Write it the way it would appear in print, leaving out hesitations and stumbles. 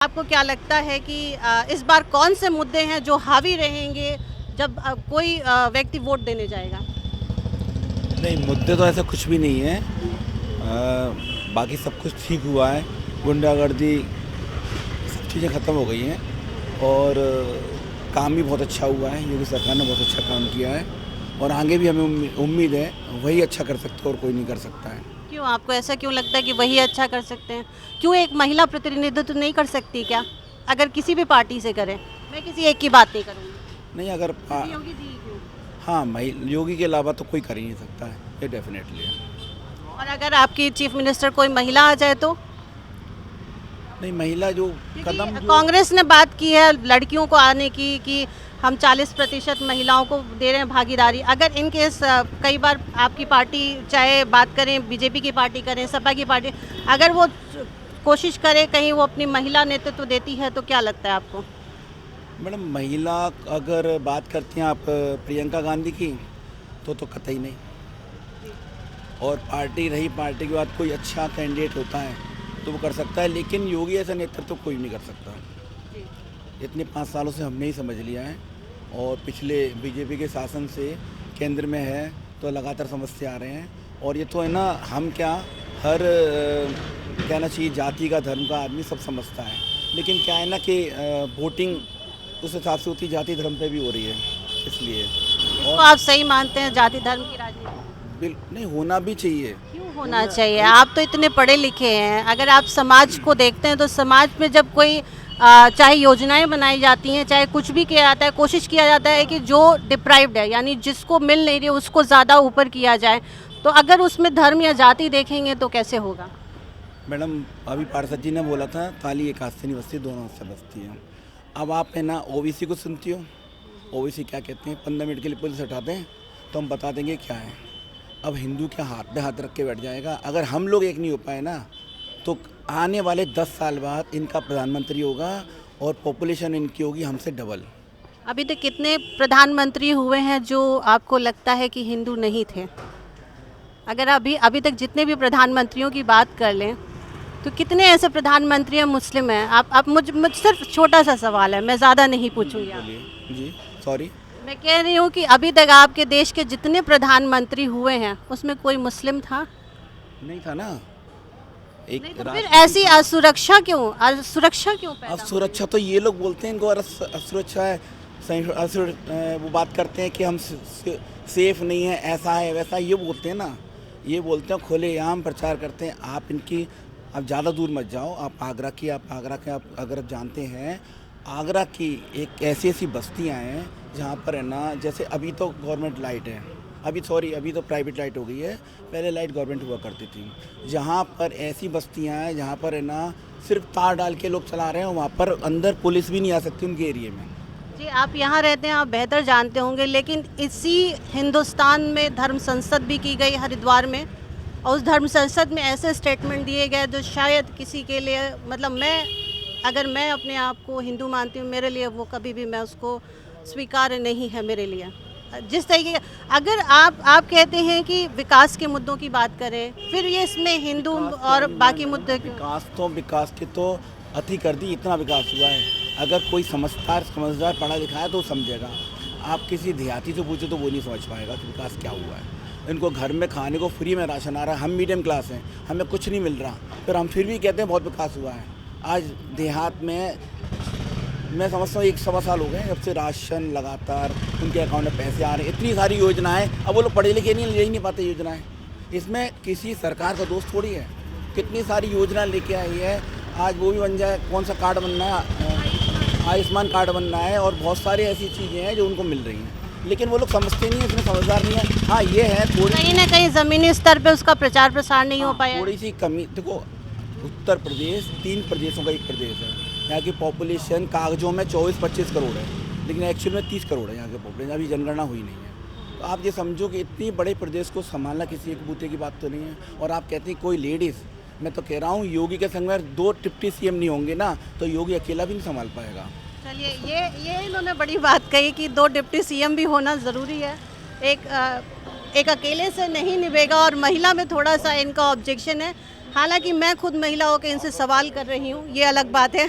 आपको क्या लगता है कि इस बार कौन से मुद्दे हैं जो हावी रहेंगे जब कोई व्यक्ति वोट देने जाएगा? नहीं, मुद्दे तो ऐसा कुछ भी नहीं है। बाकी सब कुछ ठीक हुआ है। गुंडागर्दी सब चीज़ें ख़त्म हो गई हैं और काम भी बहुत अच्छा हुआ है। योगी सरकार ने बहुत अच्छा काम किया है और आगे भी हमें उम्मीद है वही अच्छा कर सकते हैं और कोई नहीं कर सकता है। क्यों आपको ऐसा क्यों लगता है कि वही अच्छा कर सकते हैं? क्यों एक महिला प्रतिनिधित्व नहीं कर सकती क्या? अगर किसी भी पार्टी से करें, मैं किसी एक की बात नहीं करूँगी। नहीं, अगर योगी जी क्यों? हाँ, योगी के अलावा तो कोई कर ही नहीं सकता है, ये डेफिनेटली है। और अगर आपकी चीफ मिनिस्टर कोई महिला आ जाए तो? नहीं, महिला जो कदम क्योंकि कांग्रेस ने बात की है लड़कियों को आने की कि हम 40% महिलाओं को दे रहे हैं भागीदारी। अगर इन केस कई बार आपकी पार्टी चाहे बात करें बीजेपी की पार्टी करें सपा की पार्टी, अगर वो कोशिश करे कहीं वो अपनी महिला नेतृत्व देती है तो क्या लगता है आपको? मैडम, महिला अगर बात करती हैं आप प्रियंका गांधी की तो कतई नहीं। और पार्टी रही, पार्टी के बाद कोई अच्छा कैंडिडेट होता है तो वो कर सकता है, लेकिन योगी ऐसा नेतृत्व कोई नहीं कर सकता। इतने 5 सालों से हमने ही समझ लिया है और पिछले बीजेपी के शासन से केंद्र में है तो लगातार समझते आ रहे हैं। और ये तो है ना, हम क्या हर कहना चाहिए जाति का धर्म का आदमी सब समझता है, लेकिन क्या है ना कि वोटिंग उस हिसाब से होती जाति धर्म पे भी हो रही है, इसलिए। तो और आप सही मानते हैं जाति धर्म की राजनीति? नहीं, होना भी चाहिए। क्यों होना चाहिए? आप तो इतने पढ़े लिखे हैं, अगर आप समाज को देखते हैं तो समाज में जब कोई चाहे योजनाएं बनाई जाती हैं चाहे कुछ भी किया जाता है, कोशिश किया जाता है कि जो डिप्राइव्ड है यानी जिसको मिल नहीं रही उसको ज़्यादा ऊपर किया जाए, तो अगर उसमें धर्म या जाति देखेंगे तो कैसे होगा? मैडम, अभी पार्षद जी ने बोला था ताली एक हाथ से नहीं बजती, दोनों हाथ से बजती है। अब आप है ना ओबीसी को सुनती हो, ओबीसी क्या कहते हैं, 15 मिनट के लिए पुलिस हटाते हैं तो हम बता देंगे क्या है। अब हिंदू क्या हाथ पे हाथ रख के बैठ जाएगा? अगर हम लोग एक नहीं हो पाए ना तो आने वाले 10 साल बाद इनका प्रधानमंत्री होगा और पॉपुलेशन इनकी होगी हमसे डबल। अभी तक कितने प्रधानमंत्री हुए हैं जो आपको लगता है कि हिंदू नहीं थे? अगर अभी अभी तक जितने भी प्रधानमंत्रियों की बात कर लें तो कितने ऐसे प्रधानमंत्री हैं मुस्लिम हैं? आप मुझ सिर्फ छोटा सा सवाल है, मैं ज़्यादा नहीं पूछूंगी आपसे। बोलिए जी, सॉरी। मैं कह रही हूँ कि अभी तक आपके देश के जितने प्रधानमंत्री हुए हैं उसमें कोई मुस्लिम था? नहीं था ना। एक नहीं तो फिर ऐसी असुरक्षा क्यों पैदा अब हो सुरक्षा तो ये लोग बोलते हैं, इनको असुरक्षा है। वो बात करते हैं कि हम सेफ नहीं है, ऐसा है वैसा, ये बोलते हैं ना। ये बोलते हैं, खुलेआम प्रचार करते हैं। आप इनकी अब ज़्यादा दूर मत जाओ। आप आगरा के आप अगर आप जानते हैं, आगरा की एक ऐसी ऐसी बस्तियां हैं जहां पर है ना, जैसे अभी तो गवर्नमेंट लाइट है, अभी तो प्राइवेट लाइट हो गई है, पहले लाइट गवर्नमेंट हुआ करती थी। जहां पर ऐसी बस्तियां हैं जहां पर है ना सिर्फ तार डाल के लोग चला रहे हैं, वहाँ पर अंदर पुलिस भी नहीं आ सकती उनके एरिए में। जी, आप यहाँ रहते हैं, आप बेहतर जानते होंगे, लेकिन इसी हिंदुस्तान में धर्म संसद भी की गई हरिद्वार में, और उस धर्म संसद में ऐसे स्टेटमेंट दिए गए जो शायद किसी के लिए, मतलब अगर मैं अपने आप को हिंदू मानती हूँ, मेरे लिए वो कभी भी मैं उसको स्वीकार्य नहीं है मेरे लिए। जिस तरीके अगर आप कहते हैं कि विकास के मुद्दों की बात करें, फिर ये इसमें हिंदू और बाकी मुद्दे विकास की तो अति कर दी, इतना विकास हुआ है। अगर कोई समझदार पढ़ा लिखा है तो समझेगा। आप किसी देहाती से पूछो तो वो नहीं समझ पाएगा कि विकास क्या हुआ है। इनको घर में खाने को फ्री में राशन आ रहा है, हम मीडियम क्लास हैं, हमें कुछ नहीं मिल रहा, फिर हम फिर भी कहते हैं बहुत विकास हुआ है। आज देहात में मैं समझता हूँ 1-1.25 साल हो गए जब से राशन लगातार उनके अकाउंट में पैसे आ रहे हैं, इतनी सारी योजनाएं। अब वो लोग पढ़े लिखे नहीं, ले ही नहीं पाते योजनाएं। इसमें किसी सरकार का दोस्त थोड़ी है। कितनी सारी योजना लेके आई है, आज वो भी बन जाए। कौन सा कार्ड बनना है? आयुष्मान कार्ड बनना है, और बहुत सारी ऐसी चीज़ें हैं जो उनको मिल रही हैं, लेकिन वो लोग समझते नहीं है, इसमें समझदार नहीं है। हाँ, ये है थोड़ी कहीं ना कहीं ज़मीनी स्तर पे उसका प्रचार प्रसार नहीं हो पाया। थोड़ी सी कमी। देखो, उत्तर प्रदेश 3 प्रदेशों का एक प्रदेश है। यहाँ की पॉपुलेशन कागजों में 24-25 करोड़ है, लेकिन एक्चुअल में 30 करोड़ है यहाँ के पॉपुलेशन। अभी जनगणना हुई नहीं है। तो आप ये समझो कि इतनी बड़े प्रदेश को संभालना किसी एक बूते की बात तो नहीं है। और आप कहते हैं कोई लेडीज़, मैं तो कह रहा हूँ योगी के संग में 2 डिप्टी सीएम नहीं होंगे ना तो योगी अकेला भी नहीं संभाल पाएगा। चलिए, ये इन्होंने बड़ी बात कही कि 2 डिप्टी सीएम भी होना ज़रूरी है। एक अकेले से नहीं निभेगा, और महिला में थोड़ा सा इनका ऑब्जेक्शन है। हालांकि मैं खुद महिला होकर इनसे सवाल कर रही हूँ, ये अलग बात है।